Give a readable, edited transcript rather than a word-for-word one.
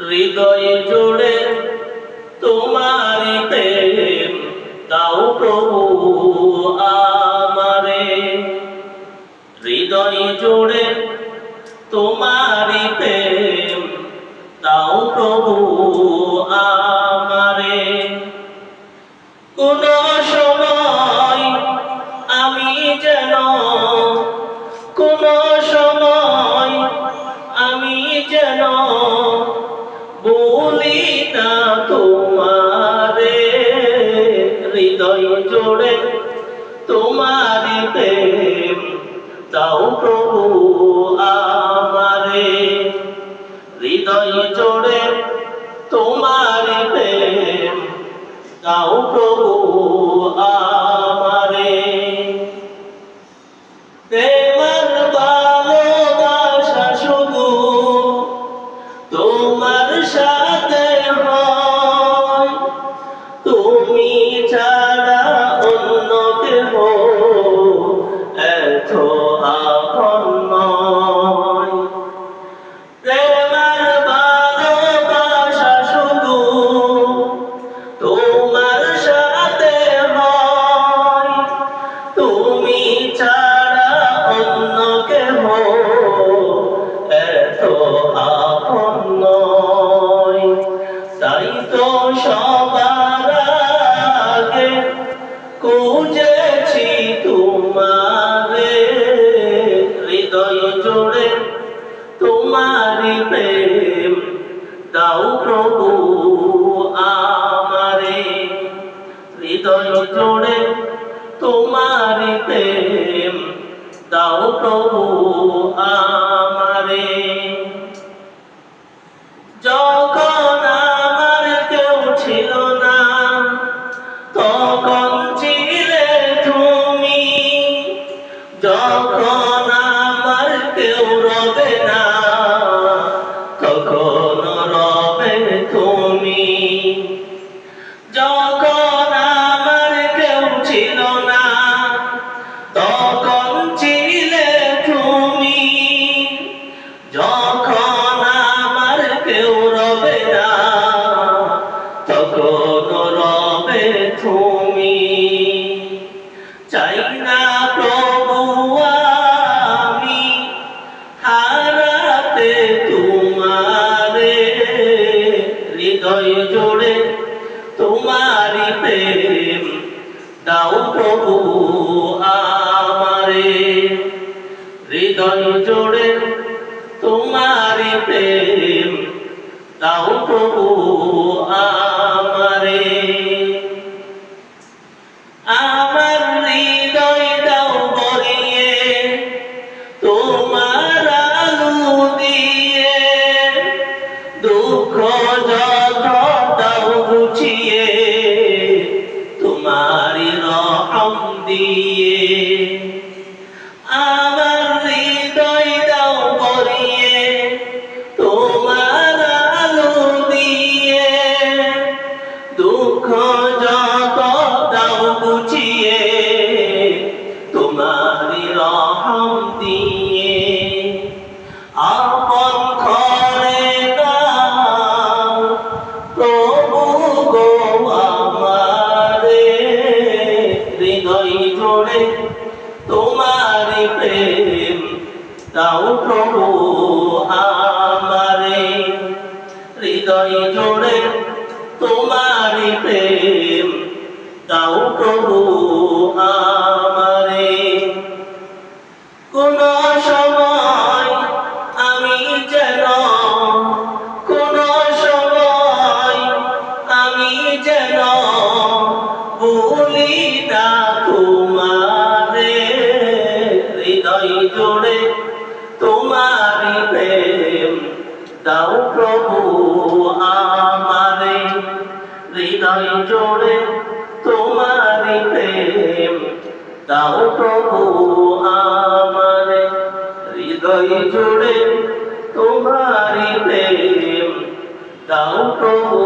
হৃদয় জুড়ে তোমারি প্রেম দাও প্রভু আমারে। হৃদয় জুড়ে তোমারি প্রেম দাও প্রভু আমারে। কোন সময় আমি যেন কোন সময় আমি যেন ভুলি না তোমারে। হৃদয় জুড়ে তোমারি প্রেম দাও প্রভু আমারে। হৃদয় জুড়ে তোমারি প্রেম দাও প্রভু আমারে। প্রেমের ভালোবাসা শুধু তোমার সাথে হয়, তুমি ছাড়া অন্য কেহ এত আপন নয়। প্রেমের ভালোবাসা শুধু তোমার সাথে হয়, তুমি ছাড়া অন্য কেহ এত আপন নয়। তাই তো সবার আগে খুঁজেছি তোমারে। হৃদয় জুড়ে তোমারি প্রেম দাও প্রভু আমারে। হৃদয় জুড়ে তোমারি প্রেম দাও প্রভু আমারে। যখন আমার কেউ ছিল না তখন ছিলে তুমি, যখন আমার কেউ রবে না তখন রবে তুমি। যখন আমার কেউ ছিল না তখন ছিলে তুমি, যখন আমার কেউ রবে না তখন রবে তুমি। চাই না প্রভু আমি হারাতে তোমারে। হৃদয় জুড়ে তোমারি প্রেম দাও প্রভু আমারে। হৃদয় জুড়ে তোমারি প্রেম দাও প্রভু আমারে। আমার হৃদয় দাও ভরিয়ে তোমার আলো দিয়ে, দুঃখ যত দাও ঘুচিয়ে তোমারি রহম দিয়ে। আমার হৃদয় দাও ভরিয়ে তোমার আলো দিয়ে, দুঃখ যত দাও ঘুচিয়ে তোমারি রহম দিয়ে। আপন করে দাও প্রভু গো আমারে। হৃদয় জুড়ে তোমারি প্রেম দাও প্রভু আমারে। হৃদয় জুড়ে তোমারি প্রেম দাও প্রভু আমারে। কোন সময় আমি যেন কোন সময় আমি যেন ভুলি না তোমারে। হৃদয় জুড়ে তোমারি প্রেম দাও প্রভু আমারে। হৃদয় জুড়ে তোমারি প্রেম দাও প্রভু আমারে। হৃদয় জুড়ে তোমারি প্রেম দাও প্রভু